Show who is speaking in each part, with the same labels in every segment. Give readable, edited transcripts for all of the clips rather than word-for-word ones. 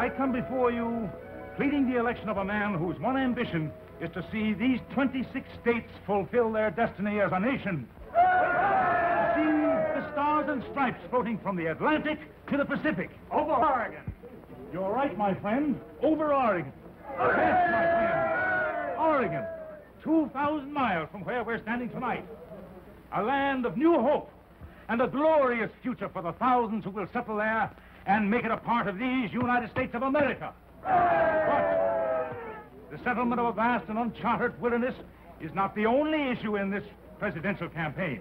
Speaker 1: I come before you pleading the election of a man whose one ambition is to see these 26 states fulfill their destiny as a nation. To see the stars and stripes floating from the Atlantic to the Pacific. Over Oregon. You're right, my friend. Over Oregon. Yes, my friend. Oregon. 2,000 miles from where we're standing tonight. A land of new hope and a glorious future for the thousands who will settle there and make it a part of these United States of America. But the settlement of a vast and uncharted wilderness is not the only issue in this presidential campaign.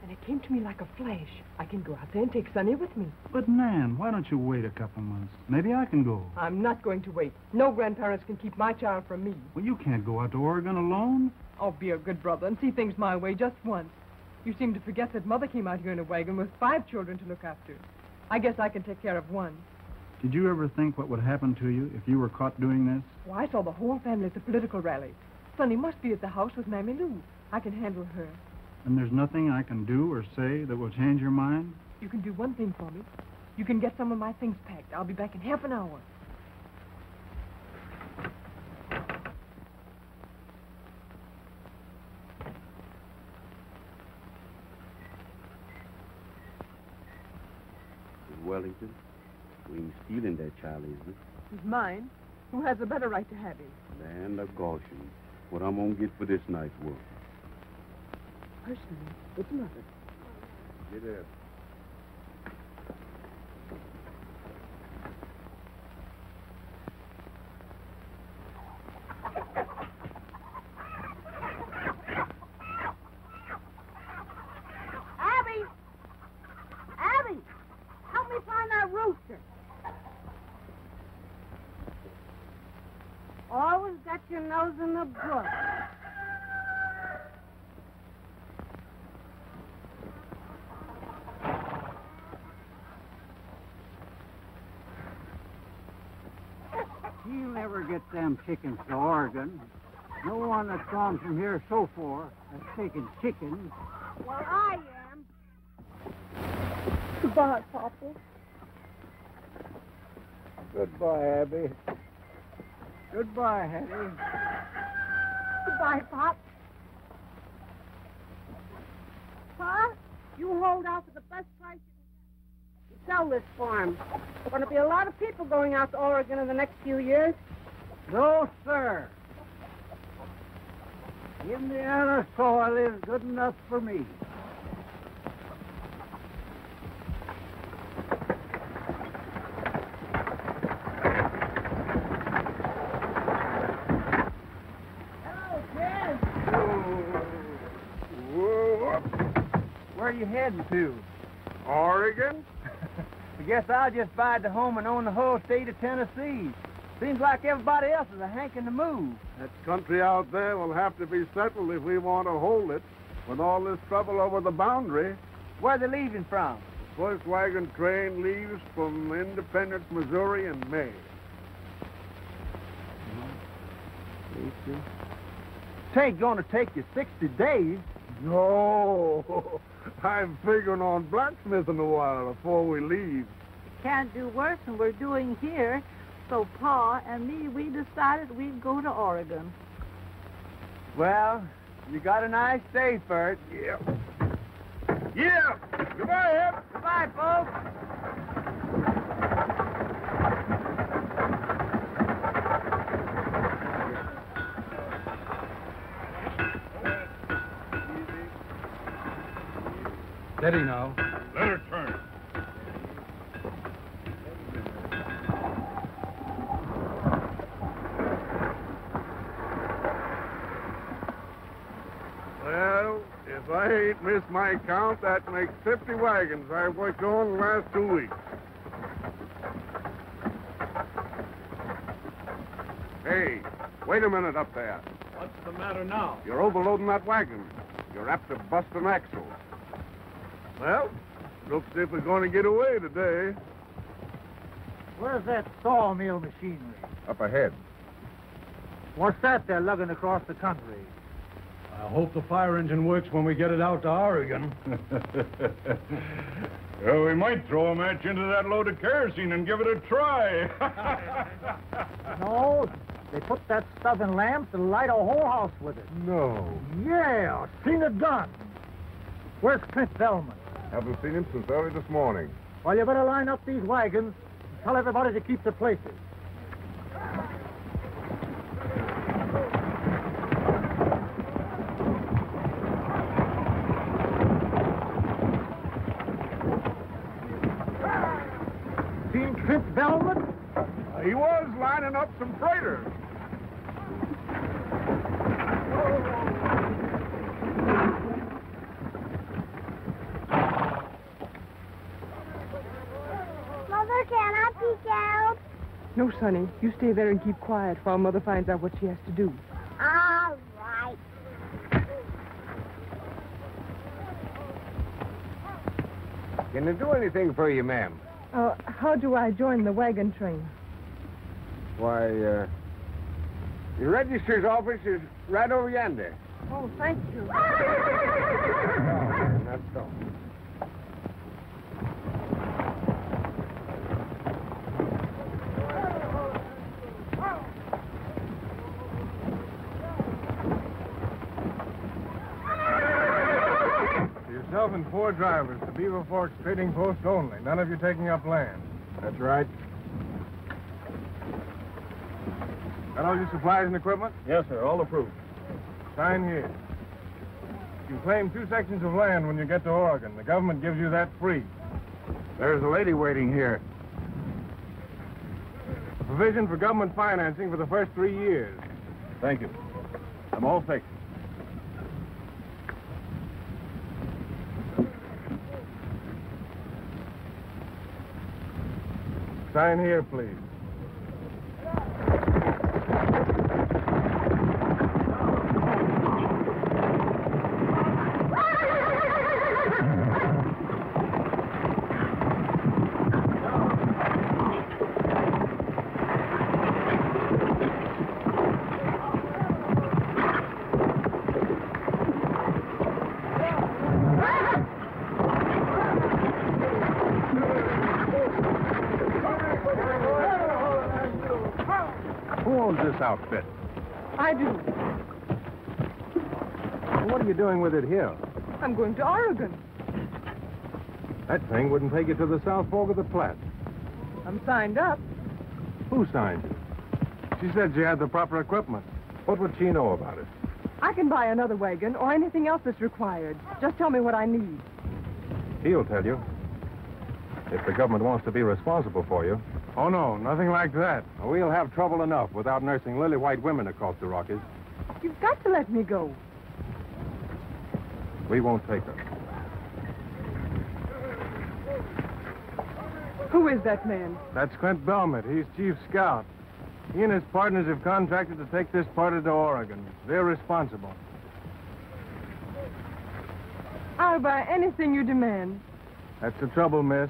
Speaker 2: And it came to me like a flash. I can go out there and take Sonny with me.
Speaker 3: But, Nan, why don't you wait a couple months? Maybe I can go.
Speaker 2: I'm not going to wait. No grandparents can keep my child from me.
Speaker 3: Well, you can't go out to Oregon alone.
Speaker 2: Oh, be a good brother and see things my way just once. You seem to forget that Mother came out here in a wagon with 5 children to look after. I guess I can take care of one.
Speaker 3: Did you ever think what would happen to you if you were caught doing this?
Speaker 2: Well, I saw the whole family at the political rally. Sonny must be at the house with Mammy Lou. I can handle her.
Speaker 3: And there's nothing I can do or say that will change your mind?
Speaker 2: You can do one thing for me. You can get some of my things packed. I'll be back in half an hour.
Speaker 4: Wellington, we ain't stealing that child, isn't it?
Speaker 2: He's mine. Who has a better right to have him?
Speaker 4: Land of Goshen. What I'm gonna get for this night's work.
Speaker 2: Personally, it's Mother.
Speaker 4: Get up.
Speaker 5: Abby! Abby! Help me find that rooster. Always got your nose in the brush.
Speaker 6: He'll never get them chickens to Oregon. No one that's gone from here so far has taken chickens.
Speaker 5: Well, I am.
Speaker 2: Goodbye, Papa.
Speaker 6: Goodbye, Abby. Goodbye, Hattie.
Speaker 5: Goodbye, Pop. Pa, you hold out for the best price you can sell this farm. There's going to be a lot of people going out to Oregon in the next few years.
Speaker 6: No, sir. Indiana soil is good enough for me.
Speaker 7: Where are you heading to?
Speaker 8: Oregon?
Speaker 7: I guess I'll just buy the home and own the whole state of Tennessee. Seems like everybody else is a hanking to move.
Speaker 8: That country out there will have to be settled if we want to hold it. With all this trouble over the boundary.
Speaker 7: Where are they leaving from?
Speaker 8: The first wagon train leaves from Independence, Missouri in May.
Speaker 7: It ain't gonna take you 60 days.
Speaker 8: No. I'm figuring on blacksmithing a while before we leave.
Speaker 5: Can't do worse than we're doing here. So Pa and me, we decided we'd go to Oregon.
Speaker 7: Well, you got a nice day, Bert.
Speaker 8: Yeah. Yeah. Goodbye, Ed.
Speaker 7: Goodbye, folks.
Speaker 3: Steady now.
Speaker 1: Let her turn.
Speaker 8: Well, if I ain't missed my count, that makes 50 wagons I've worked on the last 2 weeks. Hey, wait a minute up there.
Speaker 1: What's the matter now?
Speaker 8: You're overloading that wagon. You're apt to bust an axle. Well, looks as if we're going to get away today.
Speaker 6: Where's that sawmill machinery?
Speaker 8: Up ahead.
Speaker 6: What's that they're lugging across the country?
Speaker 9: I hope the fire engine works when we get it out to Oregon.
Speaker 8: Well, we might throw a match into that load of kerosene and give it a try.
Speaker 6: No, they put that stuff in lamps and light a whole house with it.
Speaker 8: No.
Speaker 6: Yeah, seen it done. Where's Clint Bellman?
Speaker 8: Haven't seen him since early this morning.
Speaker 6: Well, you better line up these wagons and tell everybody to keep their places. Seen Clint Bellman?
Speaker 8: He was lining up some freighters.
Speaker 5: Mother, can I peek out?
Speaker 2: No, Sonny. You stay there and keep quiet while Mother finds out what she has to do.
Speaker 5: All right.
Speaker 8: Can I do anything for you, ma'am?
Speaker 2: How do I join the wagon train?
Speaker 8: Why, your register's office is right over yonder.
Speaker 2: Oh, thank you.
Speaker 8: That's so.
Speaker 9: Yourself and 4 drivers to Beaver Forks Trading Post only. None of you taking up land.
Speaker 8: That's right.
Speaker 9: Got all your supplies and equipment?
Speaker 8: Yes, sir. All approved.
Speaker 9: Sign here. You claim 2 sections of land when you get to Oregon. The government gives you that free.
Speaker 8: There's a lady waiting here.
Speaker 9: A provision for government financing for the first 3 years.
Speaker 8: Thank you. I'm all fixed.
Speaker 9: Sign here, please.
Speaker 8: This outfit.
Speaker 2: I do.
Speaker 9: What are you doing with it here?
Speaker 2: I'm going to Oregon.
Speaker 9: That thing wouldn't take you to the South Fork of the Platte.
Speaker 2: I'm signed up.
Speaker 9: Who signed you? She said she had the proper equipment. What would she know about it?
Speaker 2: I can buy another wagon or anything else that's required. Just tell me what I need.
Speaker 9: He'll tell you. If the government wants to be responsible for you. Oh, no, nothing like that. We'll have trouble enough without nursing lily white women across the Rockies.
Speaker 2: You've got to let me go.
Speaker 9: We won't take her.
Speaker 2: Who is that man?
Speaker 9: That's Clint Belmont. He's chief scout. He and his partners have contracted to take this party to Oregon. They're responsible.
Speaker 2: I'll buy anything you demand.
Speaker 9: That's the trouble, miss.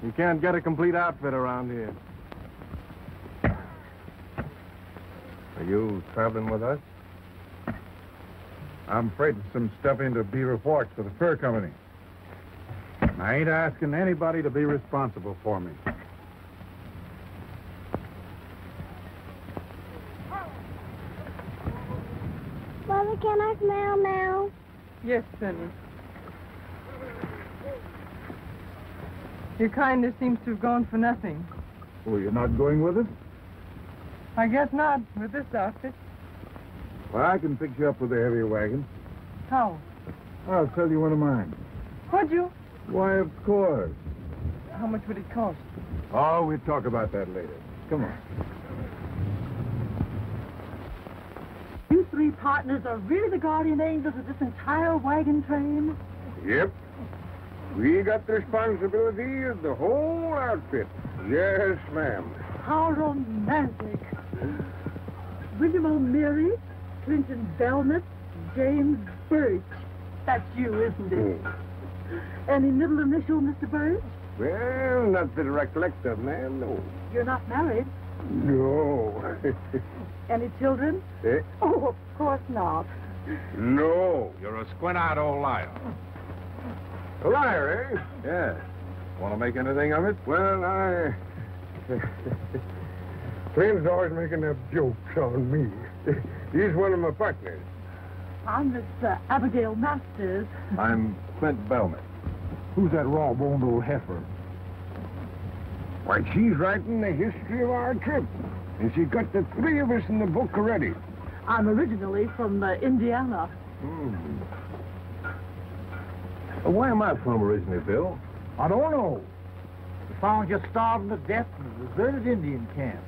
Speaker 9: You can't get a complete outfit around here. Are you traveling with us?
Speaker 8: I'm freighting some stuff into Beaver Forks for the fur company.
Speaker 3: I ain't asking anybody to be responsible for me.
Speaker 5: Mother, can I smell now?
Speaker 2: Yes, Sonny. Your kindness seems to have gone for nothing.
Speaker 8: Oh, you're not going with us?
Speaker 2: I guess not, with this outfit.
Speaker 8: Well, I can fix you up with a heavier wagon.
Speaker 2: How?
Speaker 8: I'll sell you one of mine.
Speaker 2: Would you?
Speaker 8: Why, of course.
Speaker 2: How much would it cost?
Speaker 8: Oh, we'll talk about that later. Come on.
Speaker 10: You 3 partners are really the guardian angels of this entire wagon train?
Speaker 8: Yep. We got the responsibility of the whole outfit. Yes, ma'am.
Speaker 10: How romantic. William O'Meary, Clinton Belmont, James Birch. That's you, isn't it? Any middle initial, Mr. Birch?
Speaker 8: Well, not that I recollect of, ma'am, no.
Speaker 10: You're not married?
Speaker 8: No.
Speaker 10: Any children?
Speaker 8: Eh?
Speaker 10: Oh, of course not.
Speaker 8: No.
Speaker 9: You're a squint-eyed old liar.
Speaker 8: A liar, eh?
Speaker 9: Yeah. Want to make anything of it?
Speaker 8: Well, Clint's always making them jokes on me. He's one of my partners.
Speaker 10: I'm Miss Abigail Masters.
Speaker 9: I'm Clint Bellman.
Speaker 3: Who's that raw-boned old heifer?
Speaker 8: Why, she's writing the history of our trip. And she's got the three of us in the book already.
Speaker 10: I'm originally from Indiana.
Speaker 9: Where am I from originally, Bill?
Speaker 6: I don't know. We found you starving to death in a deserted Indian camp.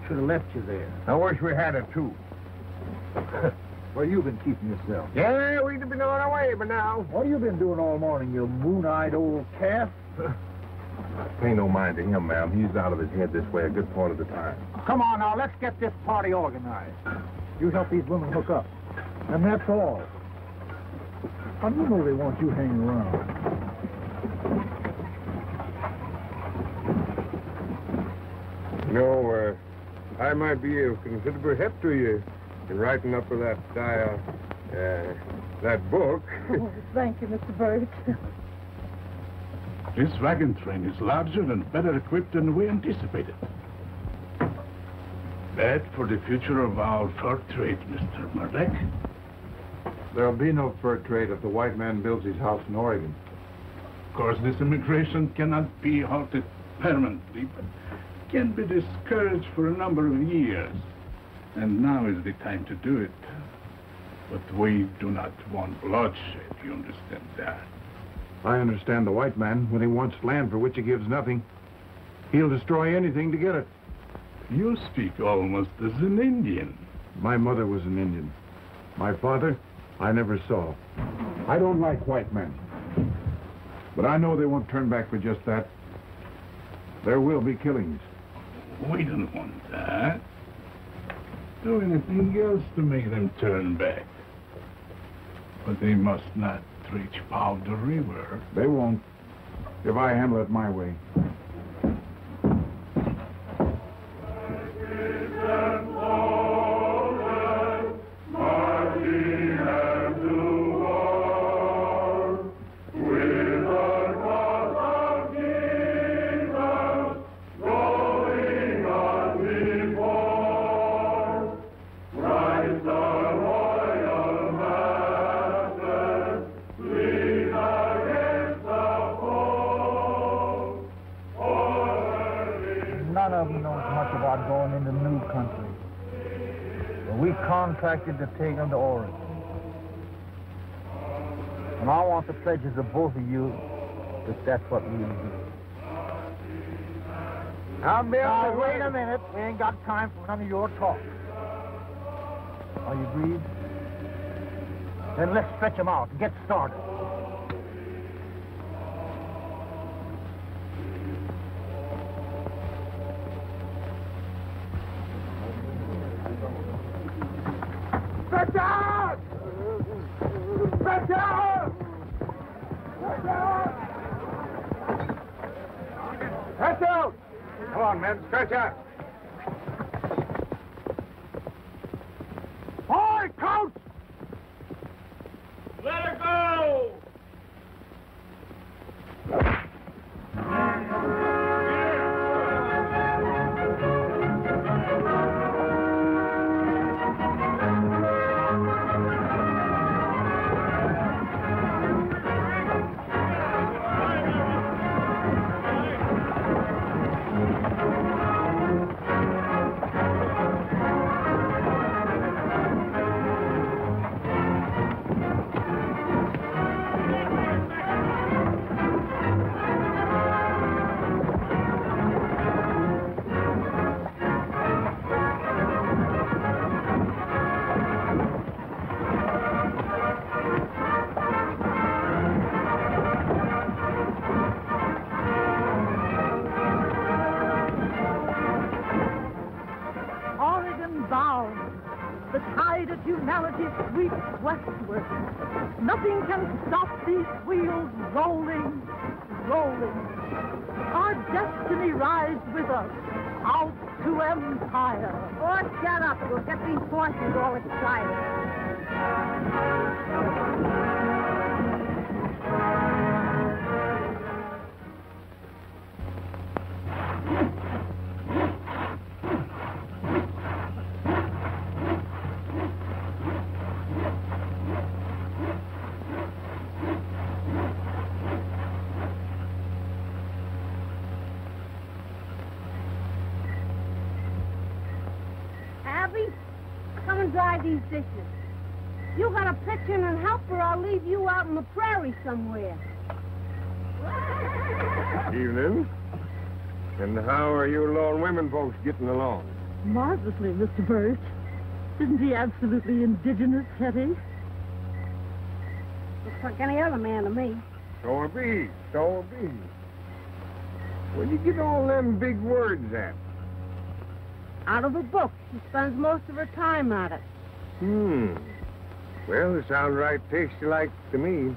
Speaker 6: Should have left you there.
Speaker 8: I wish we had it, too.
Speaker 6: Where you been keeping yourself?
Speaker 8: Yeah, we'd have been on our way by now.
Speaker 6: What have you been doing all morning, you moon-eyed old calf?
Speaker 9: Pay no mind to him, ma'am. He's out of his head this way a good part of the time.
Speaker 6: Come on now, let's get this party organized. You help these women hook up. And that's all. How do you know they want you hanging around?
Speaker 8: No, I might be of considerable help to you in writing up of that book.
Speaker 10: Oh, thank you, Mr. Burt.
Speaker 1: This wagon train is larger and better equipped than we anticipated. Bad for the future of our fur trade, Mr. Murdoch.
Speaker 3: There'll be no fur trade if the white man builds his house in Oregon.
Speaker 1: Of course, this immigration cannot be halted permanently, but can be discouraged for a number of years. And now is the time to do it. But we do not want bloodshed, you understand that?
Speaker 3: I understand the white man, when he wants land for which he gives nothing, he'll destroy anything to get it.
Speaker 1: You speak almost as an Indian.
Speaker 3: My mother was an Indian. My father, I never saw. I don't like white men. But I know they won't turn back for just that. There will be killings.
Speaker 1: We don't want that. Do anything else to make them turn back. But they must not reach Powder River.
Speaker 3: They won't, if I handle it my way.
Speaker 6: None of them knows much about going into new country. But we contracted to take them to Oregon. And I want the pledges of both of you that that's what we'll do. Now, Bill, wait a minute. We ain't got time for none of your talk. Are you agreed? Then let's stretch them out and get started. Stretch out! Stretch out! Stretch out! Stretch out!
Speaker 3: Come on, men, stretch out.
Speaker 8: Boy, coach!
Speaker 1: Let her go!
Speaker 10: Oregon bound, the tide of humanity sweeps westward. Nothing can stop these wheels rolling, rolling. Our destiny rides with us out to empire.
Speaker 5: Oh, shut up. We'll get these horses all excited. Abby, come and dry these dishes. You gotta pitch in and help, or I'll leave you out in the prairie somewhere.
Speaker 8: Evening. And how are you lone women folks getting along?
Speaker 10: Marvelously, Mr. Birch. Isn't he absolutely indigenous, Hetty?
Speaker 5: Looks like any other man to me.
Speaker 8: So it be. So it be. Where you get all them big words at?
Speaker 5: Out of a book. She spends most of her time at it.
Speaker 8: Well, it sounds right tasty-like to me.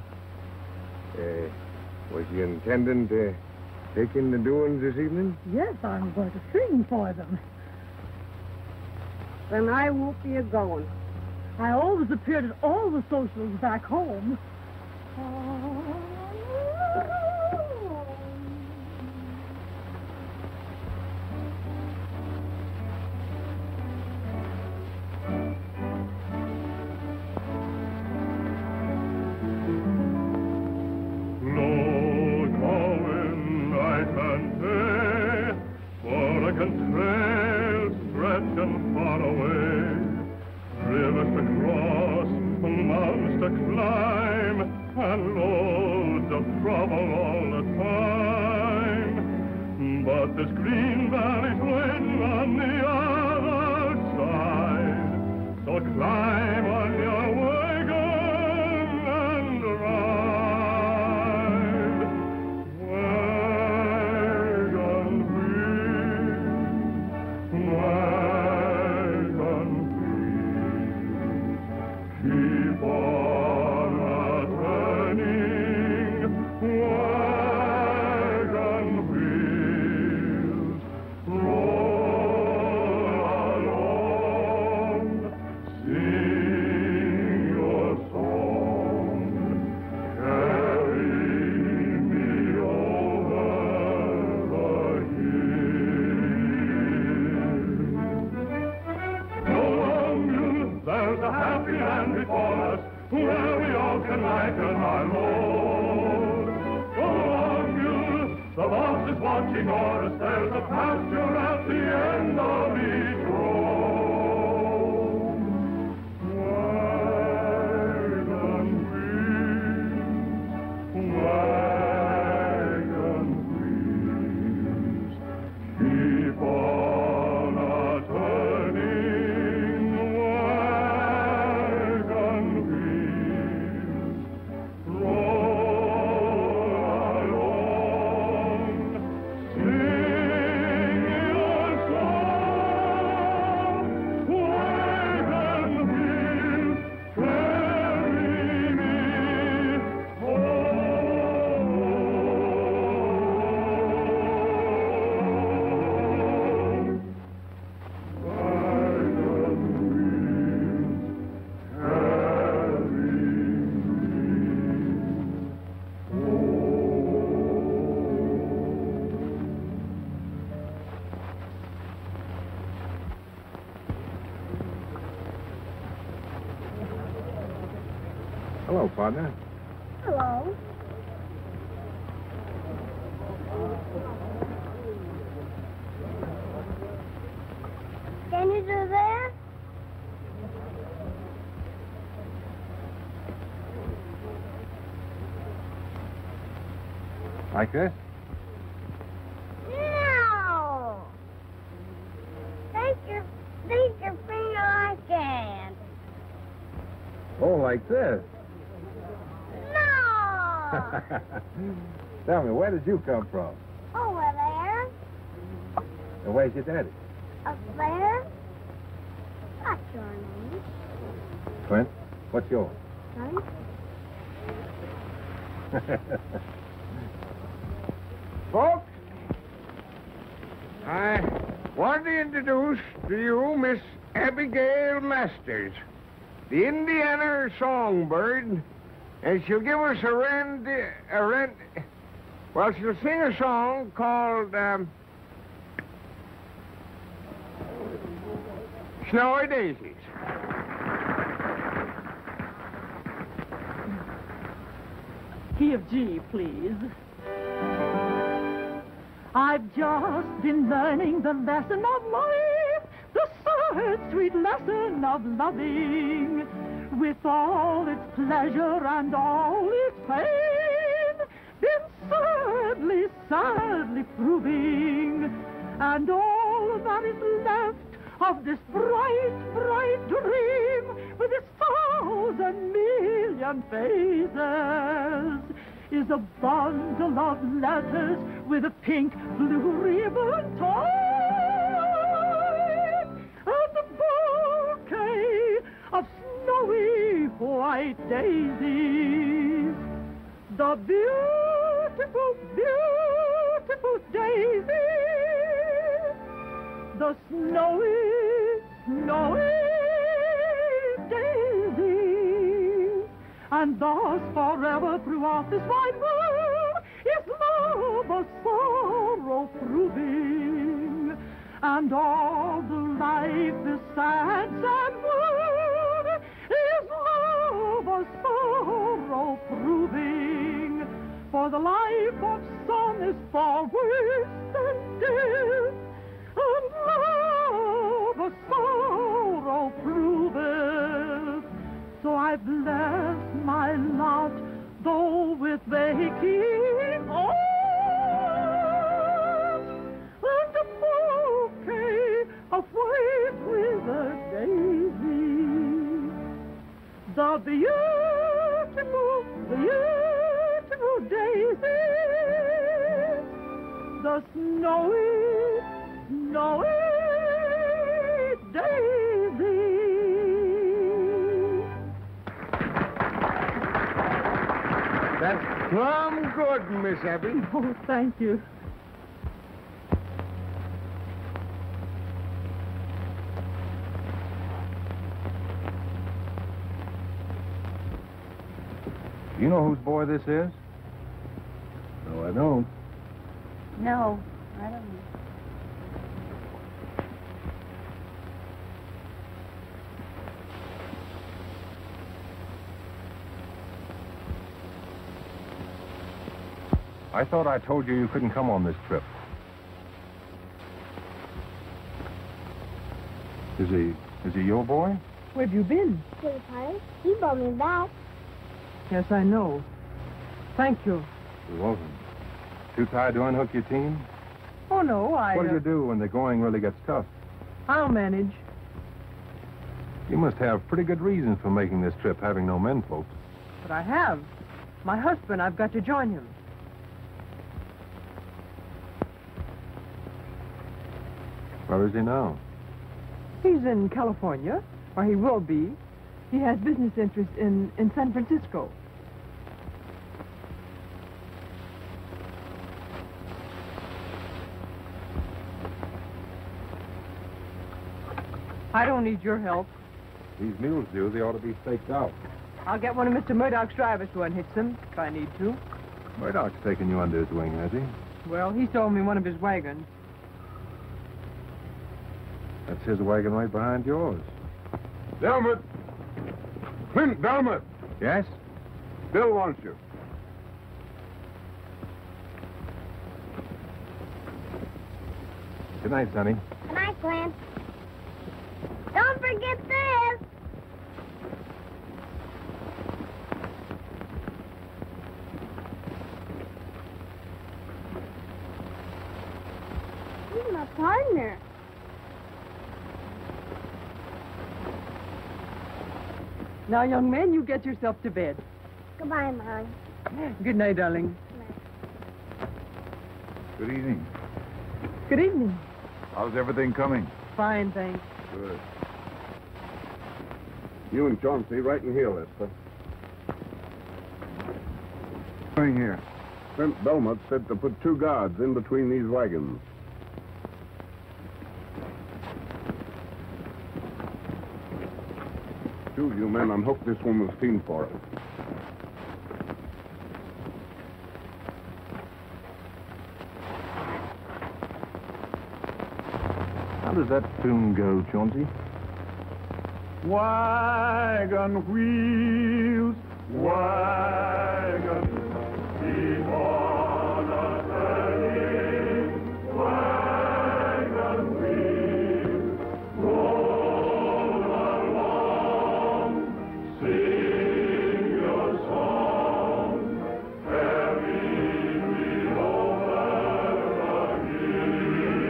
Speaker 8: Was you intending to take in the doings this evening?
Speaker 10: Yes, I'm going to sing for them.
Speaker 5: Then I won't be a-going.
Speaker 10: I always appeared at all the socials back home.
Speaker 11: This green valley's waiting on the other side. So climb on your wagon and ride. Wagon wheels, keep on a-turning. Wagon wheels, roll along, sing your song, carry me over the hill. Go on, mules, there's a happy land before us, where we all can lighten our load. Go on, mules, the boss is watching o'er us, there's a pasture at the end of each road. Wagon wheels, keep on a-turning. Wagon wheels, roll along, sing your song. Wagon wheels, carry me home. Wagon wheels,
Speaker 9: Hello, partner.
Speaker 5: Hello. Can you do that?
Speaker 9: Like this?
Speaker 5: No. Take your finger like that.
Speaker 9: Oh, like this?
Speaker 5: No.
Speaker 9: Tell me, where did you come from?
Speaker 5: Over there.
Speaker 9: And where's your daddy?
Speaker 5: Up there. What's your name?
Speaker 9: Clint. What's yours?
Speaker 5: Son?
Speaker 8: Folks, I want to introduce to you Miss Abigail Masters. the Indiana songbird, and she'll give us well, she'll sing a song called, Snowy Daisies.
Speaker 10: Key of G, please. I've just been learning the lesson of life, the sad, sweet lesson of loving, with all its pleasure and all its pain, been sadly, sadly proving, and all that is left of this bright, bright dream, with its 1,000,000,000 phases, is a bundle of letters with a pink, blue ribbon tie, and a bouquet of snowy white daisies. The beautiful, beautiful daisies, the snowy, snowy daisies, and thus forever throughout this wide world is love a sorrow proving, and all the life is sad, sad world is love a sorrow proving, for the life of some is far worse than death, and love a sorrow proveth. So I bless my lot, though with aching arms, and a bouquet of white withered daisies. The beautiful, beautiful daisies, the snowy, snowy daisies.
Speaker 8: That's plumb good, Miss Abby.
Speaker 10: Oh, thank you.
Speaker 9: You know whose boy this is? No, I don't.
Speaker 5: No, I don't know.
Speaker 9: I thought I told you couldn't come on this trip. Is he your boy?
Speaker 2: Where have you been?
Speaker 12: To the party. He brought me back.
Speaker 2: Yes, I know. Thank you.
Speaker 9: You're welcome. Too tired to unhook your team?
Speaker 2: Oh, no,
Speaker 9: What do you do when the going really gets tough?
Speaker 2: I'll manage.
Speaker 9: You must have pretty good reasons for making this trip, having no men folks.
Speaker 2: But I have. My husband, I've got to join him.
Speaker 9: Where is he now?
Speaker 2: He's in California, or he will be. He has business interests in San Francisco. I don't need your help.
Speaker 9: These mules do. They ought to be staked out.
Speaker 2: I'll get one of Mr. Murdoch's drivers to unhitch them, if I need to.
Speaker 9: Murdoch's taken you under his wing, has he?
Speaker 2: Well, he sold me one of his wagons.
Speaker 9: That's his wagon right behind yours.
Speaker 8: Delmot! Clint Delmot!
Speaker 9: Yes?
Speaker 8: Bill wants you.
Speaker 9: Good night, Sonny.
Speaker 12: Good night, Clint. Don't forget this. He's my partner.
Speaker 2: Now, young man, you get yourself to bed.
Speaker 12: Goodbye, Molly.
Speaker 2: Good night, darling.
Speaker 3: Good evening.
Speaker 2: Good evening.
Speaker 3: How's everything coming?
Speaker 2: Fine, thanks.
Speaker 3: Good.
Speaker 8: You and Chauncey right in here, Lester.
Speaker 3: Coming here.
Speaker 8: Clint Belmont said to put 2 guards in between these wagons. Two of you men unhook this woman's team for it.
Speaker 9: How does that tune go, Jonesy?
Speaker 11: Wagon wheels, wagon keep on a-turning. Wagon wheels, roll along. Sing your song, carry me over the hills.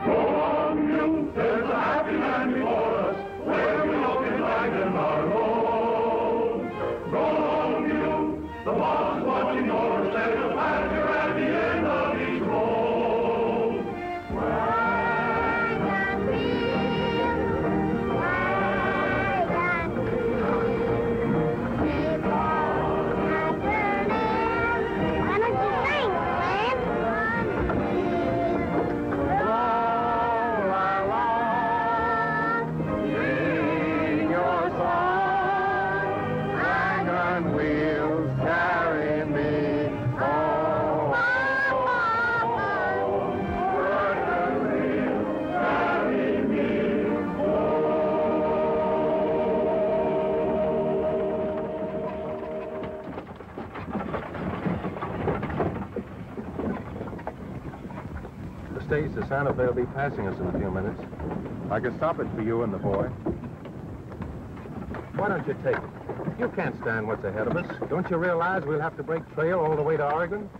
Speaker 11: Go on, you, there's a happy land before us, where we look and lighten our load. Go on, you, the boss is watching over, set the pasture at the end of each road. Wagon wheels, wagon wheels, keep on a-turning.
Speaker 12: Why don't you sing, Glenn?
Speaker 11: Sing your song, wagon wheels carry me home. Wagon wheels carry me
Speaker 9: The stage to Santa Fe will be passing us in a few minutes. I can stop it for you and the boy. Why don't you take it? You can't stand what's ahead of us. Don't you realize we'll have to break trail all the way to Oregon?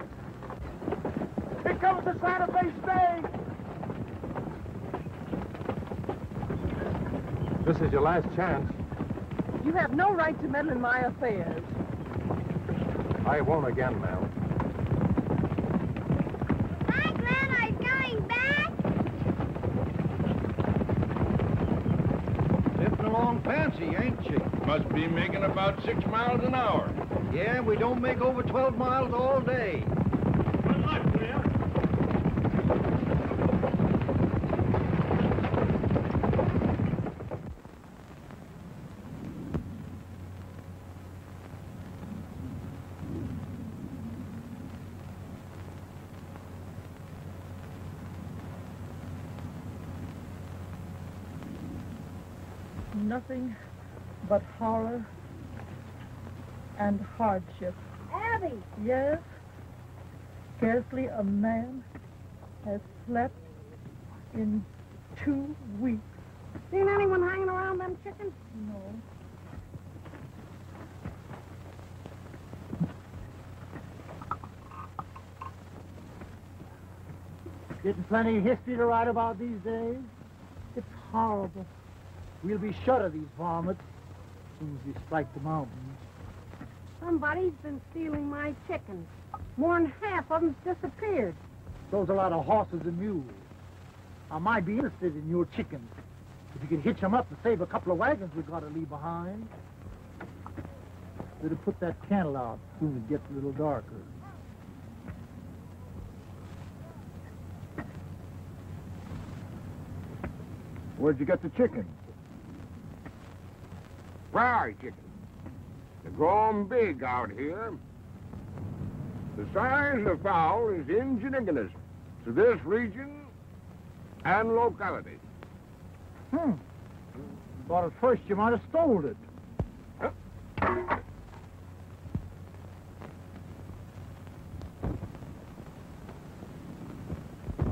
Speaker 6: Here comes the Santa Fe stage.
Speaker 9: This is your last chance.
Speaker 2: You have no right to meddle in my affairs.
Speaker 9: I won't again, ma'am.
Speaker 12: Hi, Glenn, are you going back?
Speaker 13: Zipping along fancy, ain't she? Must be making about 6 miles an hour. Yeah, we don't make over 12 miles all day. Good luck, Glenn.
Speaker 10: Nothing but horror and hardship.
Speaker 12: Abby!
Speaker 10: Yes, scarcely a man has slept in 2 weeks.
Speaker 5: Seen anyone hanging around them chickens?
Speaker 10: No.
Speaker 6: Getting plenty of history to write about these days. It's horrible. We'll be shut of these varmints as soon as we strike the mountains.
Speaker 5: Somebody's been stealing my chickens. More than half of them's disappeared.
Speaker 6: Those are a lot of horses and mules. I might be interested in your chickens. If you could hitch them up to save a couple of wagons we got to leave behind. Better put that candle out as soon as it gets a little darker.
Speaker 3: Where'd you get the chickens?
Speaker 8: Prairie chickens. They're growing big out here. The size of the fowl is insignificant to this region and locality.
Speaker 6: Thought at first you might have stole it.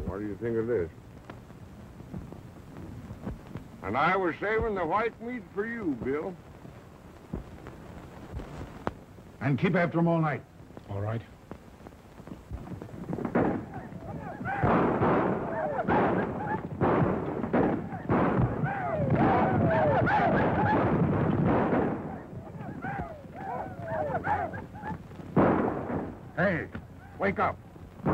Speaker 8: What do you think of this? And I was saving the white meat for you, Bill.
Speaker 3: And keep after them all night.
Speaker 1: All right.
Speaker 3: Hey, wake up.
Speaker 8: I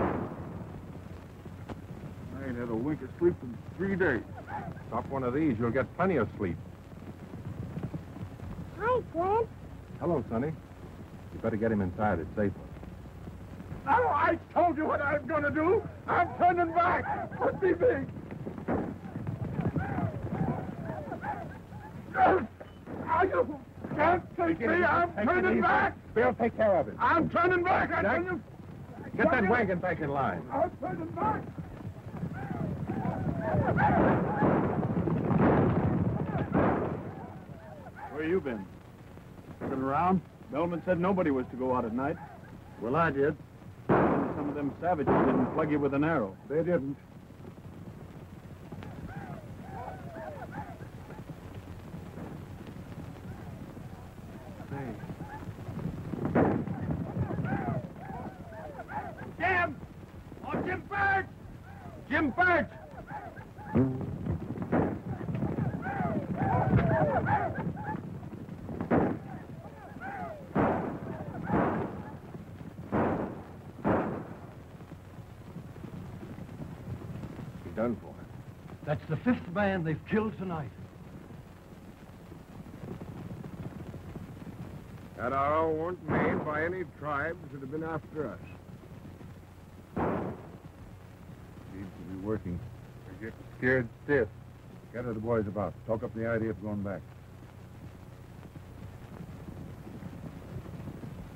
Speaker 8: ain't had a wink of sleep in 3 days.
Speaker 9: Stop one of these, you'll get plenty of sleep.
Speaker 12: Hi, Glenn.
Speaker 9: Hello, Sonny. You better get him inside. It's safer.
Speaker 11: Oh, I told you what I was going to do. I'm turning back. Put me big.
Speaker 8: You can't take me. I'm turning back.
Speaker 9: Bill, take care of it.
Speaker 8: I'm turning back. I tell you.
Speaker 9: Get that wagon back in line.
Speaker 8: I'm turning back.
Speaker 14: Where you been? Looking around? Bellman said nobody was to go out at night. Well, I did. Some of them savages didn't plug you with an arrow.
Speaker 3: They didn't.
Speaker 8: Jim! Oh, Jim Birch! Jim Birch!
Speaker 9: He's done for.
Speaker 6: That's the 5th man they've killed tonight.
Speaker 8: That arrow weren't made by any tribes that have been after us.
Speaker 3: Seems to be working. We're getting scared stiff. Gather the boys about. Talk up the idea of going back.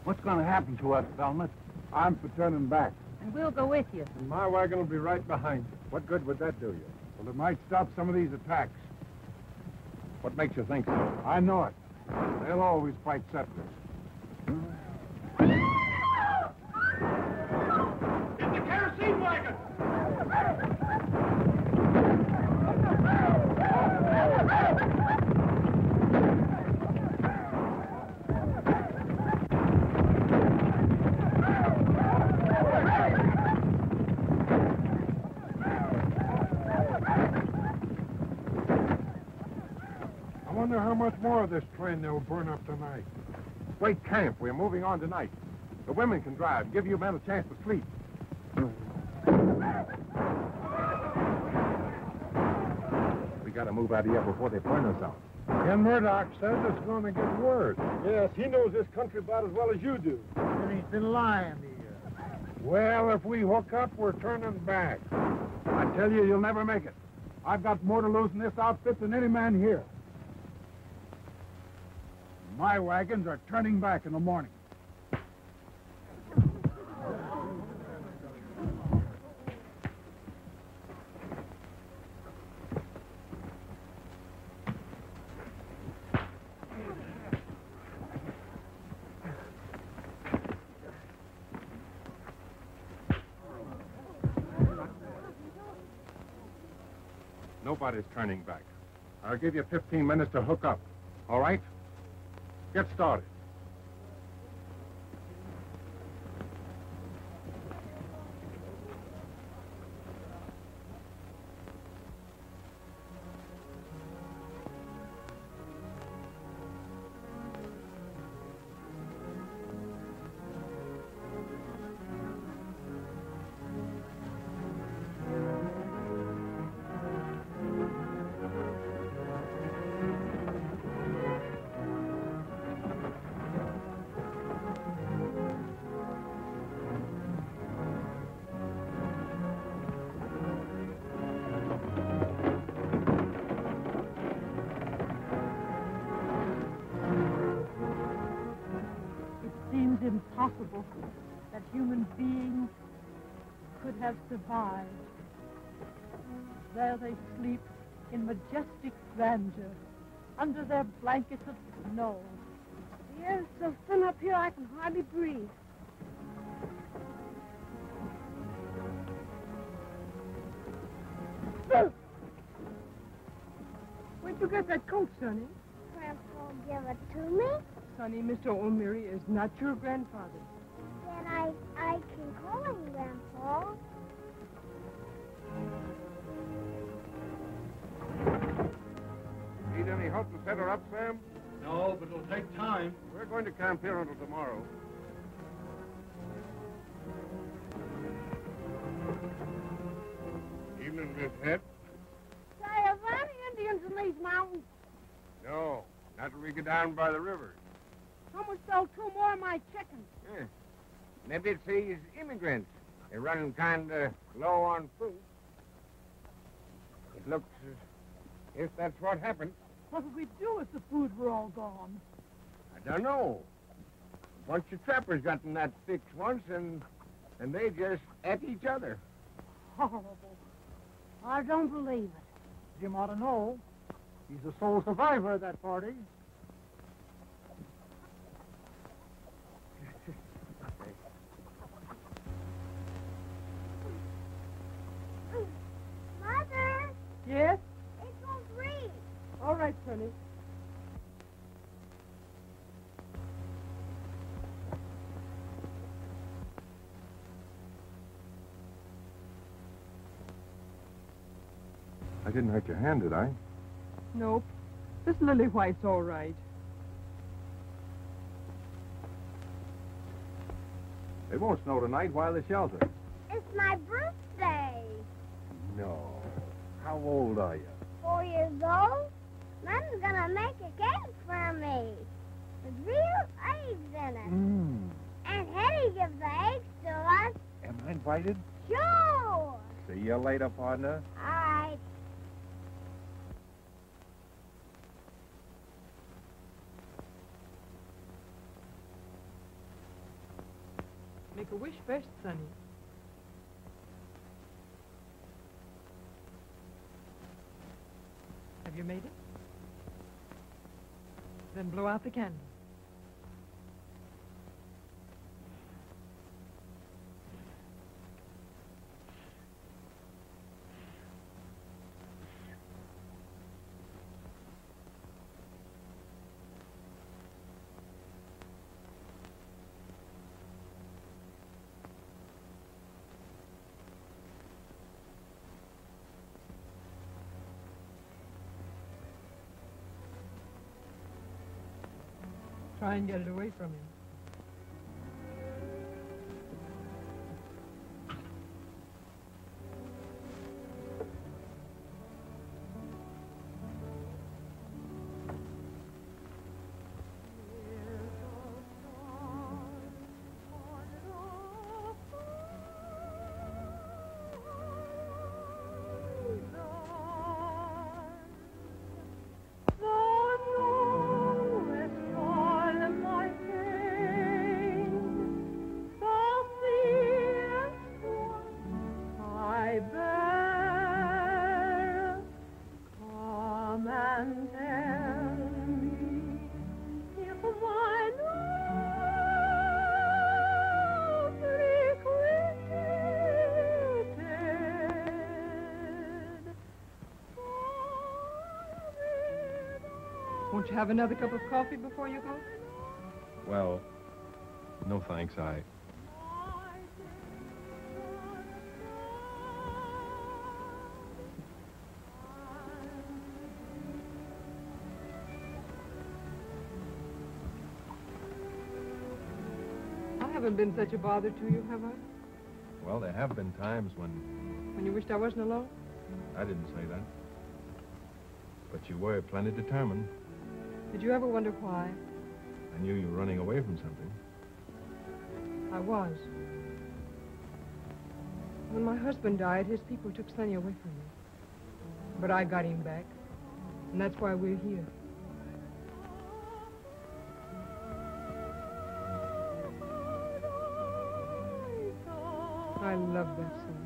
Speaker 6: What's going to happen to us, Velma?
Speaker 3: I'm for turning back.
Speaker 5: And we'll go with you.
Speaker 3: And my wagon will be right behind you. What good would that do you? Well, it might stop some of these attacks.
Speaker 9: What makes you think so?
Speaker 3: I know it. They'll always fight settlers.
Speaker 8: Get the kerosene wagon!
Speaker 3: I wonder how much more of this train they'll burn up tonight.
Speaker 9: Break camp. We're moving on tonight. The women can drive. Give you men a chance to sleep. We gotta move out of here before they burn us out.
Speaker 3: Ken Murdoch says it's going to get worse.
Speaker 14: Yes, he knows this country about as well as you do.
Speaker 6: And he's been lying to you.
Speaker 3: Well, if we hook up, we're turning back. I tell you, you'll never make it. I've got more to lose in this outfit than any man here. My wagons are turning back in the morning.
Speaker 9: Nobody's turning back. I'll give you 15 minutes to hook up. All right? Get started.
Speaker 10: Impossible that human beings could have survived. There they sleep in majestic grandeur under their blankets of snow.
Speaker 5: The air's so thin up here I can hardly breathe.
Speaker 2: Where'd you get that coat, Sonny?
Speaker 12: Grandpa give it to me.
Speaker 2: Sonny, Mr. O'Meary is not your grandfather.
Speaker 12: Then I can call him Grandpa.
Speaker 8: Need any help to set her up, Sam?
Speaker 14: No, but it'll take time.
Speaker 8: We're going to camp here until tomorrow. Evening, Miss Head.
Speaker 5: Say, are there any Indians in these mountains?
Speaker 8: No, not till we get down by the river.
Speaker 5: Someone stole 2 more of my chickens.
Speaker 8: Yeah. Maybe it's these immigrants. They're running kind of low on food. It looks as if that's what happened.
Speaker 10: What'll we do if the food were all gone?
Speaker 8: I don't know. A bunch of trappers got in that fix once, and they just ate each other.
Speaker 10: Horrible.
Speaker 5: I don't believe it.
Speaker 6: Jim ought to know. He's the sole survivor of that party.
Speaker 5: Mother!
Speaker 2: Yes?
Speaker 5: It won't read.
Speaker 2: All right, Sonny.
Speaker 9: I didn't hurt your hand, did I?
Speaker 2: Nope. This lily white's all right.
Speaker 9: It won't snow tonight. Why the shelter?
Speaker 12: It's my birthday.
Speaker 9: No. How old are you?
Speaker 12: 4 years old. Mom's gonna make a cake for me with real eggs in it. And Hetty gives the eggs to us.
Speaker 9: Am I invited?
Speaker 12: Sure.
Speaker 9: See you later, partner.
Speaker 12: All right.
Speaker 2: Make a wish first, Sonny. Have you made it? Then blow out the candle. Try and get it away from him. Won't you have another cup of coffee before you go?
Speaker 9: Well, no thanks.
Speaker 2: I haven't been such a bother to you, have I?
Speaker 9: Well, there have been times when...
Speaker 2: When you wished I wasn't alone?
Speaker 9: I didn't say that. But you were plenty determined.
Speaker 2: Did you ever wonder why?
Speaker 9: I knew you were running away from something.
Speaker 2: I was. When my husband died, his people took Sonny away from me. But I got him back. And that's why we're here. I love that song.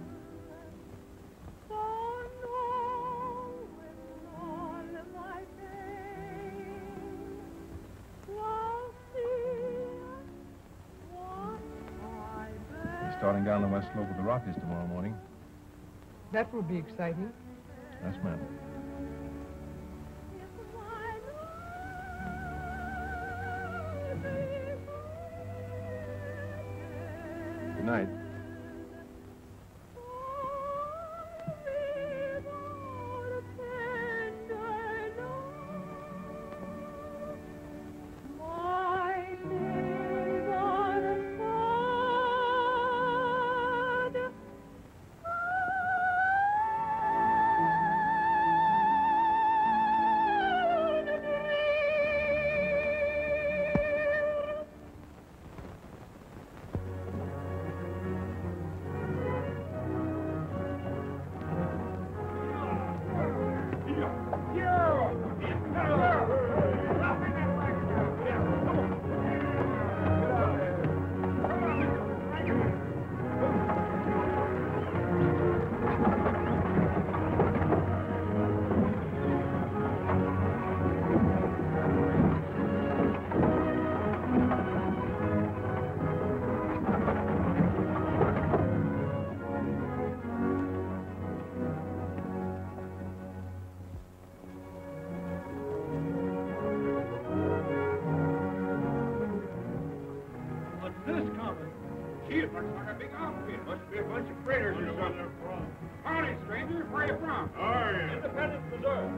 Speaker 9: Starting down the west slope of the Rockies tomorrow morning.
Speaker 2: That will be exciting.
Speaker 9: Yes, ma'am. Good night.
Speaker 14: this coming?
Speaker 8: Gee, it looks like a big outfit. Must be a bunch of freighters or something. Howdy, stranger. Where you from?
Speaker 14: Independence, Missouri.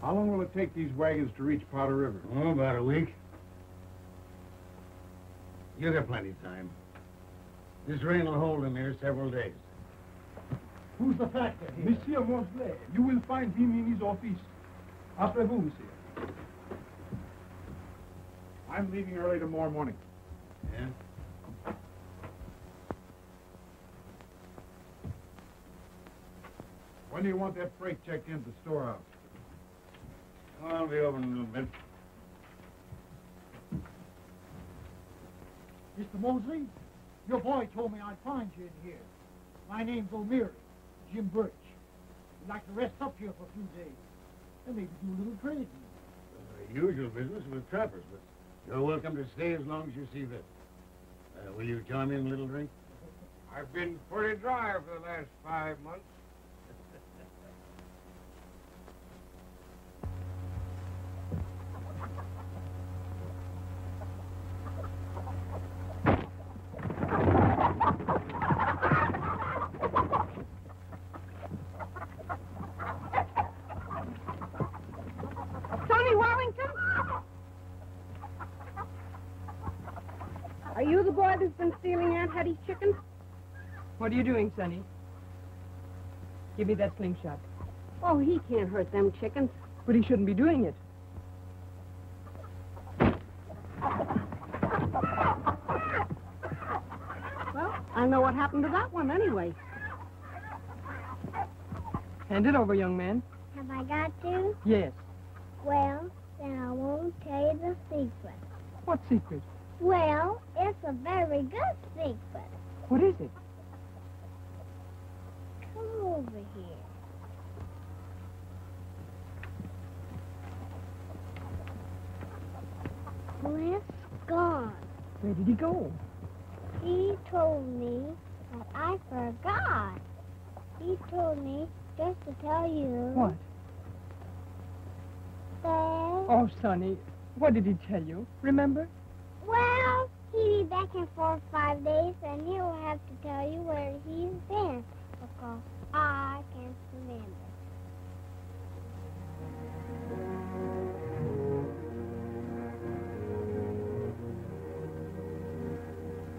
Speaker 3: How long will it take these wagons to reach Powder River?
Speaker 6: Oh, about a week. You got plenty of time. This rain will hold him here several days.
Speaker 14: Who's the factor here? Monsieur Mosley. You will find him in his office. Après-vous, monsieur.
Speaker 3: I'm leaving early tomorrow morning.
Speaker 6: Yeah?
Speaker 3: When do you want that freight checked into the storehouse?
Speaker 6: I'll be over in a little bit.
Speaker 15: Mr. Mosley, your boy told me I'd find you in here. My name's O'Meara, Jim Birch. We'd like to rest up here for a few days and maybe do a little trading.
Speaker 6: Usual business with trappers, but you're welcome to stay as long as you see fit. Will you join me in a little drink?
Speaker 8: I've been pretty dry for the last 5 months.
Speaker 5: Tony Wellington? Are you the boy that's been stealing Aunt Hetty's chickens?
Speaker 2: What are you doing, Sonny? Give me that slingshot.
Speaker 5: Oh, he can't hurt them chickens.
Speaker 2: But he shouldn't be doing it.
Speaker 5: Well, I know what happened to that one anyway.
Speaker 2: Hand it over, young man.
Speaker 12: Have I got to?
Speaker 2: Yes.
Speaker 12: Well, then I won't tell you the secret.
Speaker 2: What secret?
Speaker 12: Well, it's a very good secret.
Speaker 2: What is it?
Speaker 12: Come over here. Cliff's gone.
Speaker 2: Where did he go?
Speaker 12: He told me that I forgot. He told me just to tell you.
Speaker 2: What?
Speaker 12: That...
Speaker 2: Oh, Sonny, what did he tell you? Remember?
Speaker 12: Well, he'll be back in 4 or 5 days, and he'll have to tell you where he's been, because I can't remember.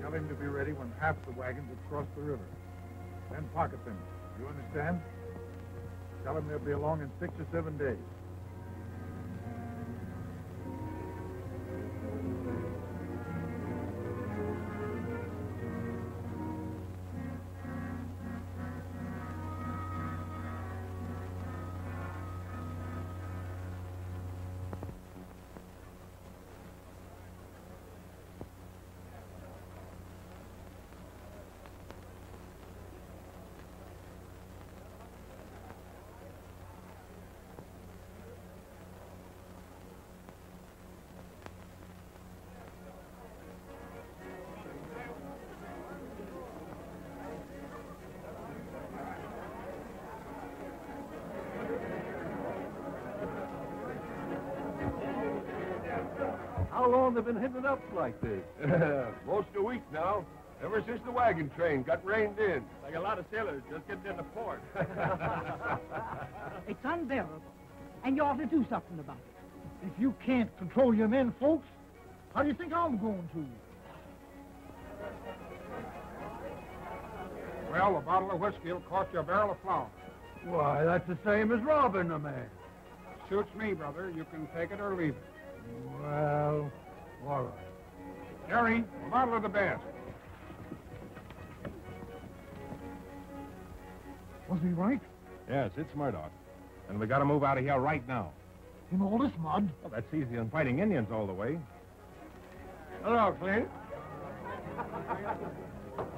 Speaker 3: Tell him to be ready when half the wagons have crossed the river. Then pocket them. You understand? Tell him they'll be along in 6 or 7 days.
Speaker 9: How long have they been hitting it up like this?
Speaker 8: Most a week now. Ever since the wagon train got reined in.
Speaker 14: Like a lot of sailors just getting into port.
Speaker 15: It's unbearable, and you ought to do something about it. If you can't control your men, folks, how do you think I'm going to?
Speaker 8: Well, a bottle of whiskey will cost you a barrel of flour.
Speaker 6: Why, that's the same as robbing a man.
Speaker 8: Suits me, brother. You can take it or leave it.
Speaker 6: Well, all right.
Speaker 8: Harry, a bottle of the best.
Speaker 15: Was he right?
Speaker 9: Yes, it's Murdoch. And we got to move out of here right now.
Speaker 15: In all this mud?
Speaker 9: Well, that's easier than fighting Indians all the way.
Speaker 8: Hello, Clint.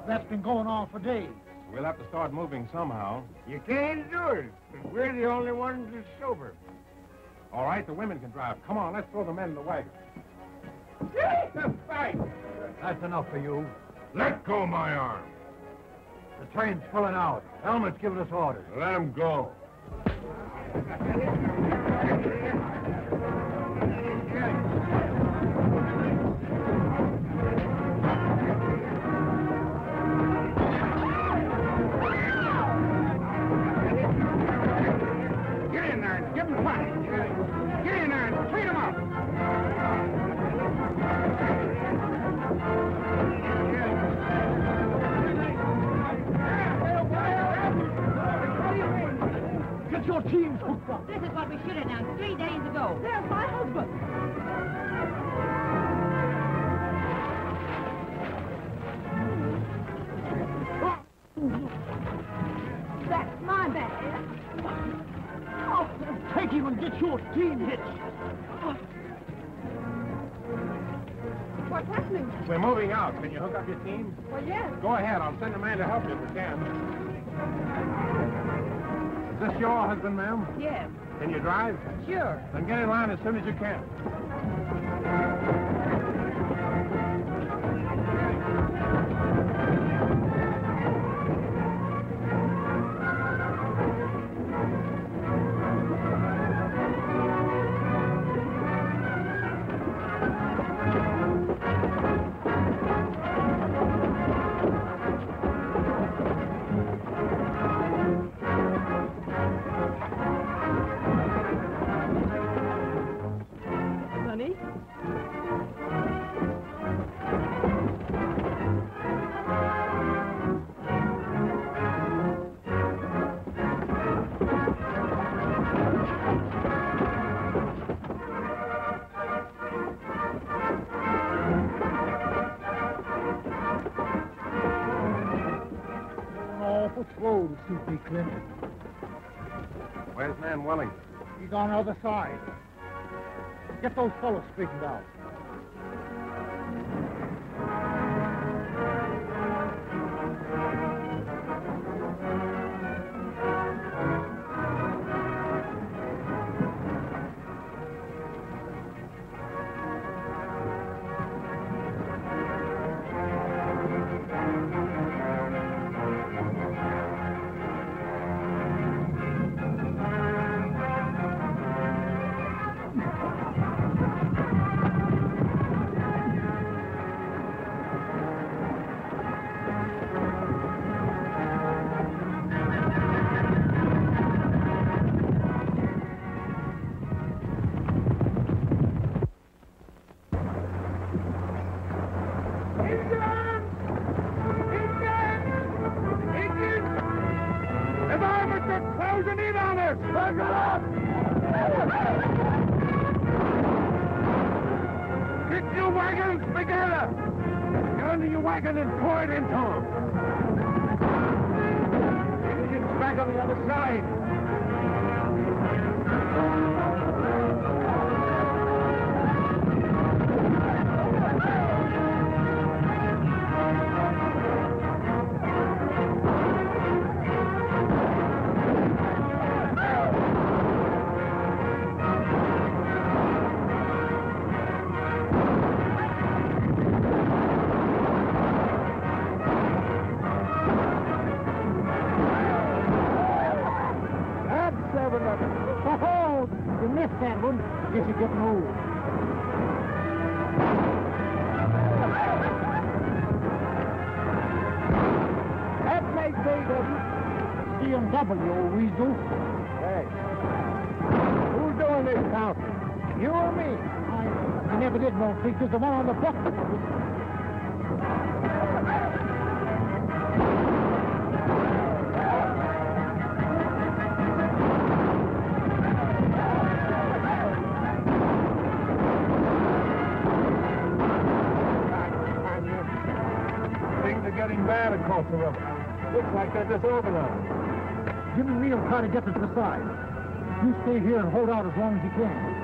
Speaker 15: That's been going on for days.
Speaker 9: We'll have to start moving somehow.
Speaker 8: You can't do it. We're the only ones that's sober.
Speaker 9: All right, the women can drive. Come on, let's throw the men in the wagon.
Speaker 8: Jesus, fight!
Speaker 6: That's enough for you.
Speaker 8: Let go my arm.
Speaker 6: The train's pulling out. Helmet's giving us orders.
Speaker 8: Let him go.
Speaker 1: Get in there and give him fight. Get in there and clean him up.
Speaker 15: Get your teams hooked up.
Speaker 10: This is what we should have done 3 days ago.
Speaker 2: There's my husband.
Speaker 10: That's my bag.
Speaker 15: Oh, take him and get your team hitched.
Speaker 2: What's happening?
Speaker 9: We're moving out. Can you hook up your team?
Speaker 2: Well, yes.
Speaker 9: Go ahead. I'll send a man to help you if we can. Is this your husband, ma'am?
Speaker 2: Yes.
Speaker 9: Can you drive?
Speaker 2: Sure.
Speaker 9: Then get in line as soon as you can.
Speaker 2: Honey?
Speaker 15: Oh, what's slow to suit me, Clint?
Speaker 9: Where's man Wellington?
Speaker 15: He's on the other side. Get those fellows straightened out.
Speaker 8: Get your wagons together! Get under your wagon and pour it into them! The Indians back on the other side!
Speaker 15: That one, guess you're getting old. That makes C&W, old weasel.
Speaker 8: Hey, who's doing this counting?
Speaker 15: You or me? I never did know figures. The one on the bucket.
Speaker 8: Getting bad across the river. Looks like they're disorganized.
Speaker 15: Jim and me will try to get to the side. You stay here and hold out as long as you can.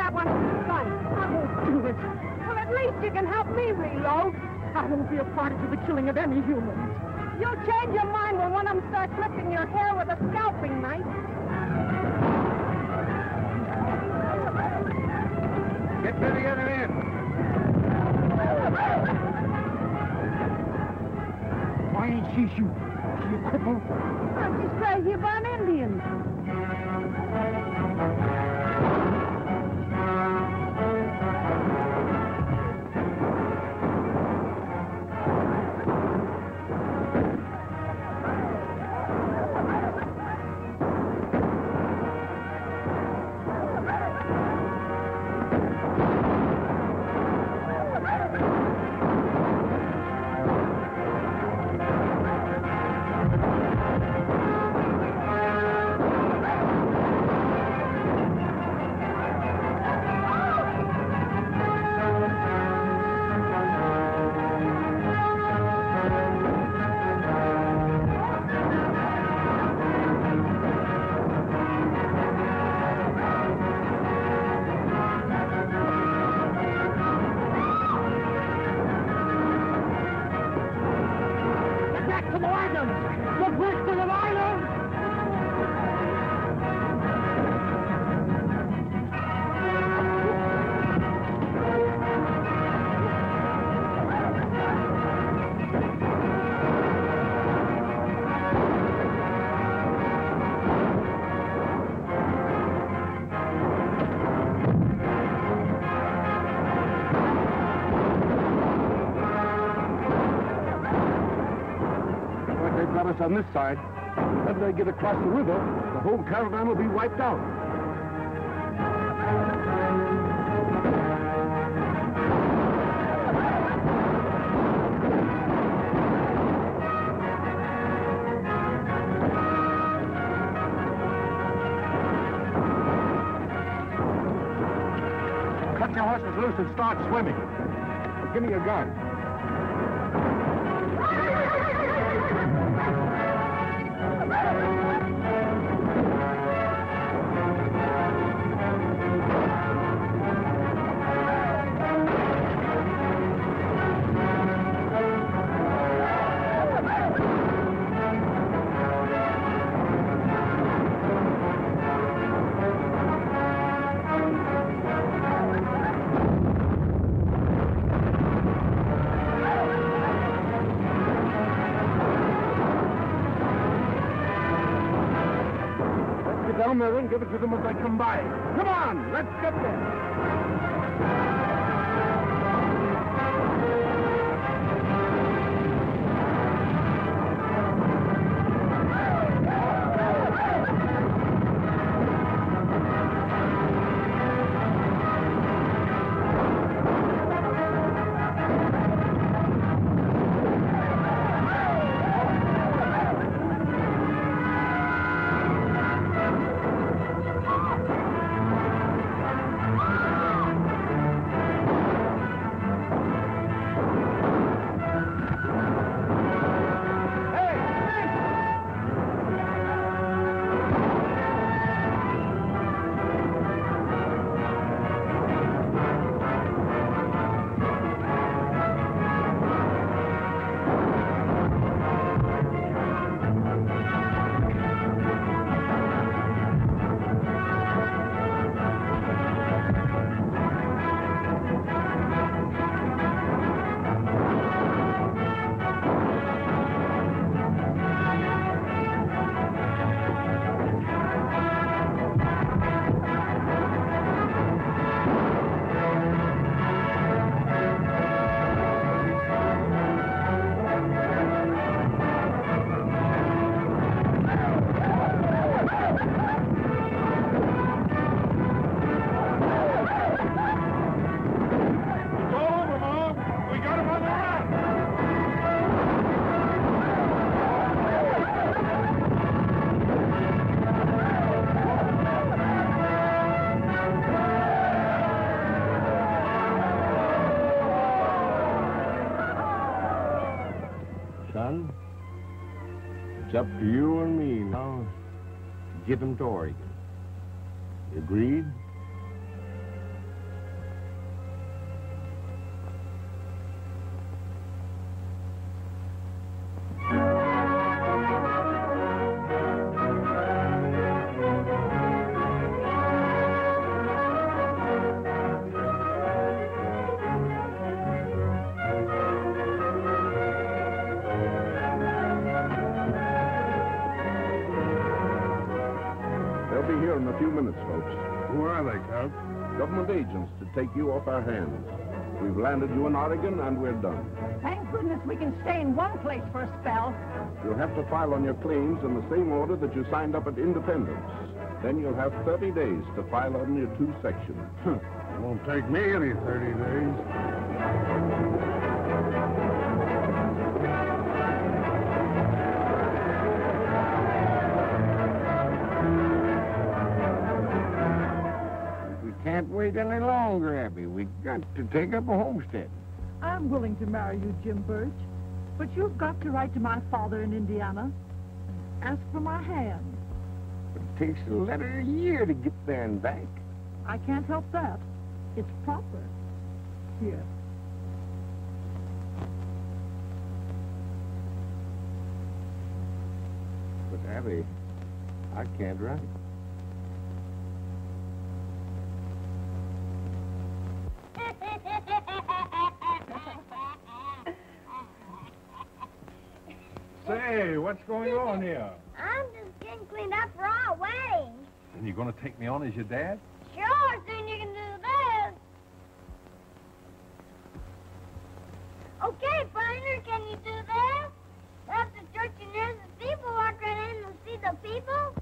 Speaker 5: that one from the gun. I won't do it. Well, at least you can help me reload. I won't be a party to the killing of any humans. You'll change your mind when one of them starts clipping your hair with a scalping knife.
Speaker 8: Get to the other end.
Speaker 15: Why ain't she shooting? She a cripple?
Speaker 5: She's crazy about Indians.
Speaker 3: On this side. If they get across the river, the whole caravan will be wiped out. Cut your horses loose and start swimming. Give me your gun. Down there and give it to them as they come by. Come on, let's get there.
Speaker 8: Son, it's up to you and me now to get them to Oregon. You agreed? here in a few minutes, folks.
Speaker 3: Who are they, Count?
Speaker 8: Government agents to take you off our hands. We've landed you in Oregon, and we're done.
Speaker 10: Thank goodness we can stay in one place for a spell.
Speaker 8: You'll have to file on your claims in the same order that you signed up at Independence. Then you'll have 30 days to file on your 2 sections.
Speaker 3: It won't take me any 30 days.
Speaker 8: Can't wait any longer, Abby. We've got to take up a homestead.
Speaker 10: I'm willing to marry you, Jim Birch, but you've got to write to my father in Indiana. Ask for my hand.
Speaker 8: It takes a letter a year to get there and back.
Speaker 10: I can't help that. It's proper. Here.
Speaker 8: But, Abby, I can't write.
Speaker 9: Say, what's going on here?
Speaker 12: I'm just getting cleaned up for our wedding.
Speaker 9: And you're going to take me on as your dad?
Speaker 12: Sure, soon you can do this. Okay, partner, can you do this? That's the church and there's the people. Walk right in and see the people.